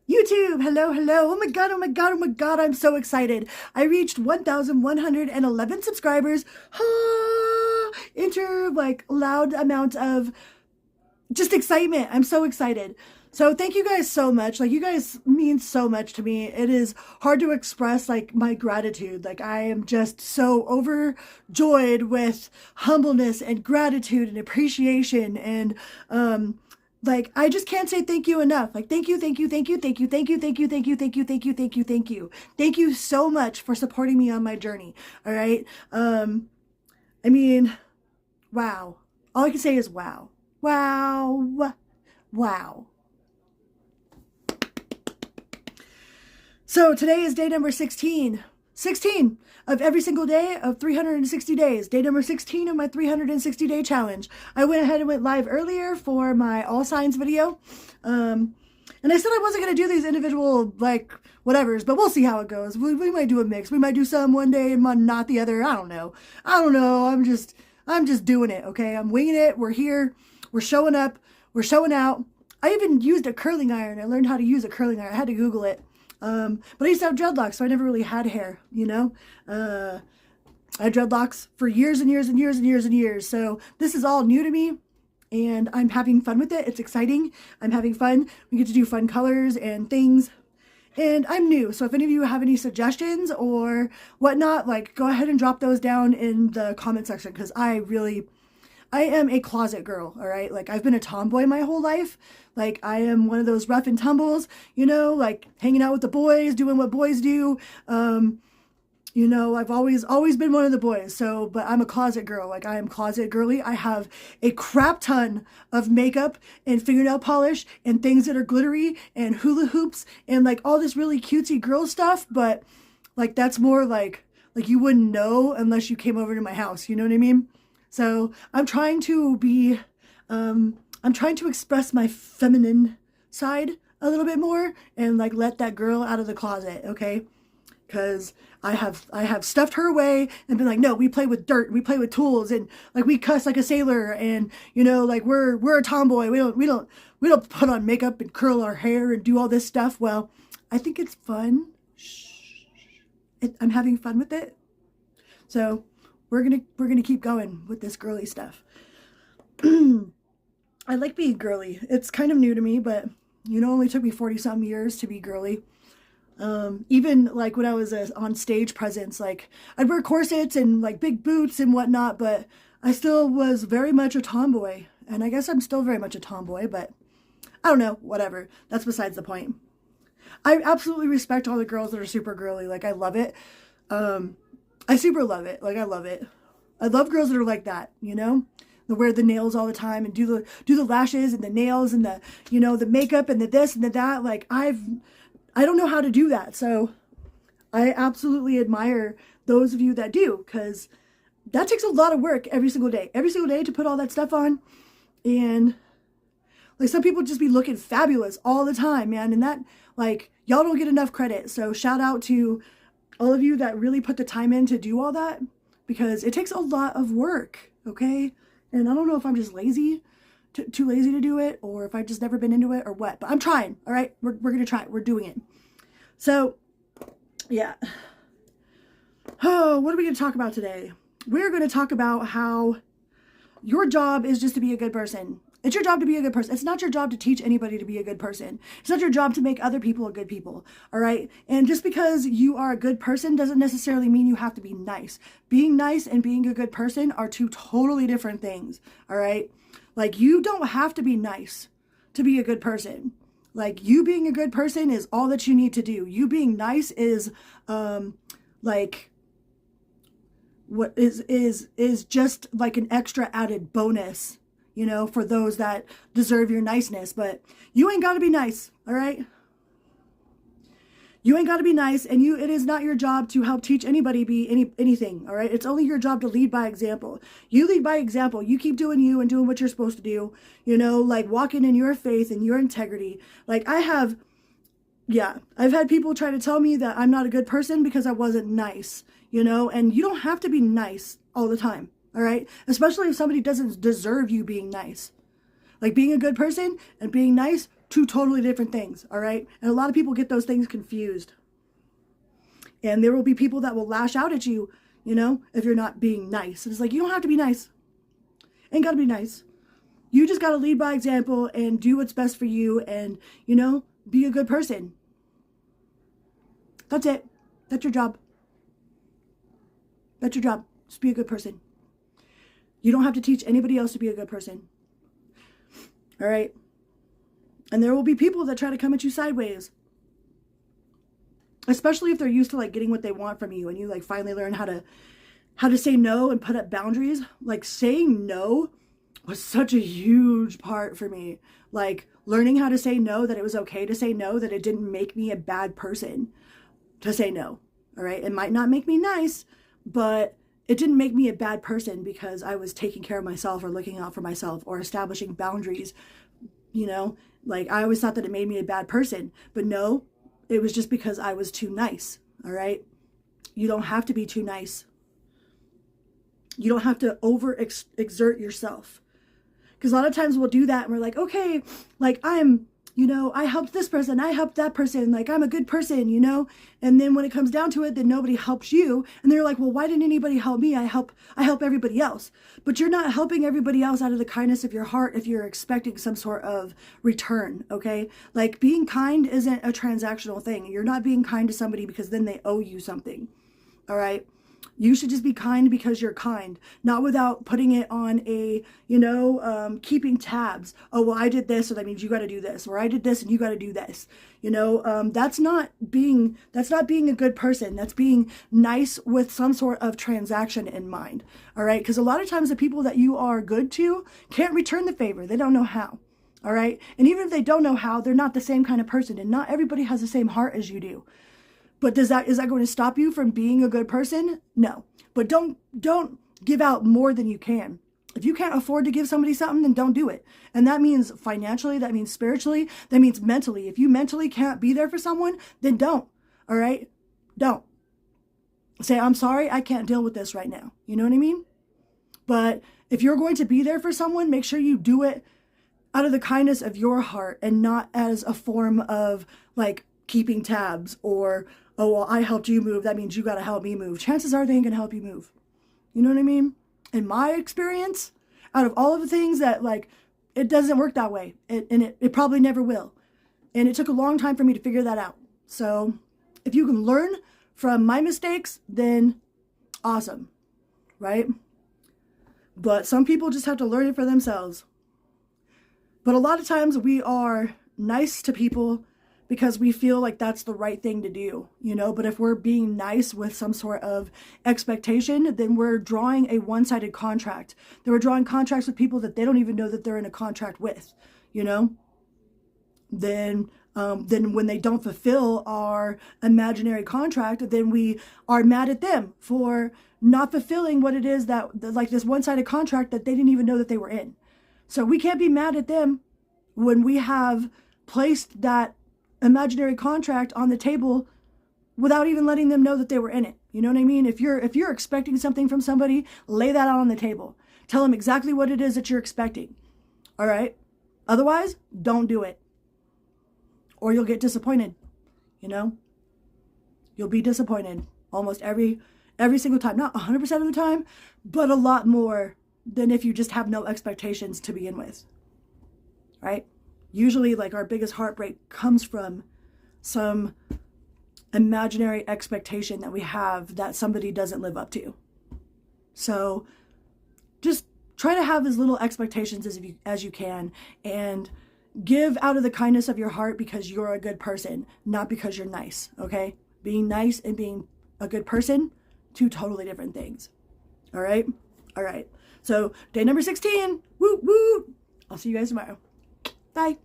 YouTube, hello, hello. Oh my God, oh my God, oh my God, I'm so excited. I reached 1,111 subscribers. Enter like loud amount of just excitement. I'm so excited. So thank you guys so much. Like, you guys mean so much to me. It is hard to express like my gratitude. Like, I am just so overjoyed with humbleness and gratitude and appreciation and like, I just can't say thank you enough. Like, thank you, thank you, thank you, thank you, thank you, thank you, thank you, thank you, thank you, thank you, thank you. Thank you so much for supporting me on my journey. All right. I mean, wow. All I can say is wow. Wow. Wow. So today is day number 16. 16 of every single day of 360 days. Day number 16 of my 360 day challenge. I went ahead and went live earlier for my all signs video. And I said I wasn't going to do these individual, like, whatevers, but we'll see how it goes. We might do a mix. We might do some one day and not the other. I don't know. I'm just doing it, okay? I'm winging it. We're here. We're showing up. We're showing out. I even used a curling iron. I learned how to use a curling iron. I had to Google it. But I used to have dreadlocks, so I never really had hair, you know? I had dreadlocks for years and years and years and years and years. So this is all new to me, and I'm having fun with it. It's exciting. I'm having fun. We get to do fun colors and things. And I'm new, so if any of you have any suggestions or whatnot, like, go ahead and drop those down in the comment section, because I am a closet girl, all right? Like, I've been a tomboy my whole life. Like, I am one of those rough and tumbles, you know, like hanging out with the boys, doing what boys do. You know, I've always been one of the boys. So, but I'm a closet girl. Like, I am closet girly. I have a crap ton of makeup and fingernail polish and things that are glittery and hula hoops and like all this really cutesy girl stuff. But like, that's more like you wouldn't know unless you came over to my house. You know what I mean? So I'm trying to express my feminine side a little bit more and like let that girl out of the closet, okay? Because I have stuffed her away and been like, no, we play with dirt, we play with tools, and like we cuss like a sailor, and you know, like we're a tomboy. We don't put on makeup and curl our hair and do all this stuff. Well, I think it's fun. I'm having fun with it. So we're gonna keep going with this girly stuff. I like being girly. It's kind of new to me, but you know, it only took me 40-some years to be girly. Even like when I was on stage presence, like I'd wear corsets and like big boots and whatnot, but I still was very much a tomboy. And I guess I'm still very much a tomboy, but I don't know, whatever. That's besides the point. I absolutely respect all the girls that are super girly. Like, I love it. I super love it. Like, I love it. I love girls that are like that, you know? They wear the nails all the time and do the lashes and the nails and the, you know, the makeup and the this and the that. Like, I don't know how to do that. So I absolutely admire those of you that do, because that takes a lot of work every single day to put all that stuff on. And like, some people just be looking fabulous all the time, man. And that, like, y'all don't get enough credit. So shout out to all of you that really put the time in to do all that, because it takes a lot of work, okay? And I don't know if I'm just lazy, too lazy to do it, or if I've just never been into it or what, but I'm trying, all right? We're going to try it. We're doing it. So, yeah. Oh, what are we going to talk about today? We're going to talk about how your job is just to be a good person. It's your job to be a good person. It's not your job to teach anybody to be a good person. It's not your job to make other people a good people, all right? And just because you are a good person doesn't necessarily mean you have to be nice. Being nice and being a good person are two totally different things, all right? Like, you don't have to be nice to be a good person. Like, you being a good person is all that you need to do. You being nice is, like, what is just like an extra added bonus, you know, for those that deserve your niceness. But you ain't got to be nice, all right? You ain't got to be nice, and it is not your job to help teach anybody be anything, all right? It's only your job to lead by example. You lead by example. You keep doing you and doing what you're supposed to do, you know, like walking in your faith and your integrity. Like, I've had people try to tell me that I'm not a good person because I wasn't nice, you know, and you don't have to be nice all the time, all right? Especially if somebody doesn't deserve you being nice. Like, being a good person and being nice, Two totally different things, all right? And a lot of people get those things confused. And there will be people that will lash out at you, you know, if you're not being nice. And it's like, you don't have to be nice. Ain't got to be nice. You just got to lead by example and do what's best for you and, you know, be a good person. That's it. That's your job. That's your job. Just be a good person. You don't have to teach anybody else to be a good person. All right? And there will be people that try to come at you sideways. Especially if they're used to like getting what they want from you and you like finally learn how to say no and put up boundaries. Like saying no was such a huge part for me. Like learning how to say no, that it was okay to say no, that it didn't make me a bad person to say no. All right. It might not make me nice, but it didn't make me a bad person because I was taking care of myself or looking out for myself or establishing boundaries. You know, like I always thought that it made me a bad person, but no, it was just because I was too nice. All right. You don't have to be too nice. You don't have to exert yourself. Because a lot of times we'll do that and we're like, okay, like I'm, you know, I helped this person, I helped that person, like I'm a good person, you know? And then when it comes down to it, then nobody helps you. And they're like, well, why didn't anybody help me? I help everybody else. But you're not helping everybody else out of the kindness of your heart if you're expecting some sort of return, okay? Like being kind isn't a transactional thing. You're not being kind to somebody because then they owe you something, all right? You should just be kind because you're kind, not without putting it on a, you know, keeping tabs. Oh, well, I did this, so that means you got to do this, or I did this and you got to do this. You know, that's not being a good person. That's being nice with some sort of transaction in mind. All right. Because a lot of times the people that you are good to can't return the favor. They don't know how. All right. And even if they don't know how, they're not the same kind of person, and not everybody has the same heart as you do. But is that going to stop you from being a good person? No. But don't give out more than you can. If you can't afford to give somebody something, then don't do it. And that means financially, that means spiritually, that means mentally. If you mentally can't be there for someone, then don't. All right? Don't. Say, I'm sorry, I can't deal with this right now. You know what I mean? But if you're going to be there for someone, make sure you do it out of the kindness of your heart and not as a form of like keeping tabs or, oh, well, I helped you move, that means you got to help me move. Chances are they ain't going to help you move. You know what I mean? In my experience, out of all of the things that like, it doesn't work that way. It probably never will. And it took a long time for me to figure that out. So if you can learn from my mistakes, then awesome, right? But some people just have to learn it for themselves. But a lot of times we are nice to people because we feel like that's the right thing to do, you know? But if we're being nice with some sort of expectation, then we're drawing a one-sided contract. Then we're drawing contracts with people that they don't even know that they're in a contract with, you know? Then when they don't fulfill our imaginary contract, then we are mad at them for not fulfilling what it is that, like this one-sided contract that they didn't even know that they were in. So we can't be mad at them when we have placed that imaginary contract on the table without even letting them know that they were in it. You know what I mean? If you're expecting something from somebody, lay that out on the table. Tell them exactly what it is that you're expecting. All right? Otherwise, don't do it. Or you'll get disappointed. You know? You'll be disappointed almost every single time. Not 100% of the time, but a lot more than if you just have no expectations to begin with. Right? Usually, like, our biggest heartbreak comes from some imaginary expectation that we have that somebody doesn't live up to. So just try to have as little expectations as you can, and give out of the kindness of your heart because you're a good person, not because you're nice, okay? Being nice and being a good person, two totally different things. All right? All right. So day number 16, woo, woo. I'll see you guys tomorrow. Bye.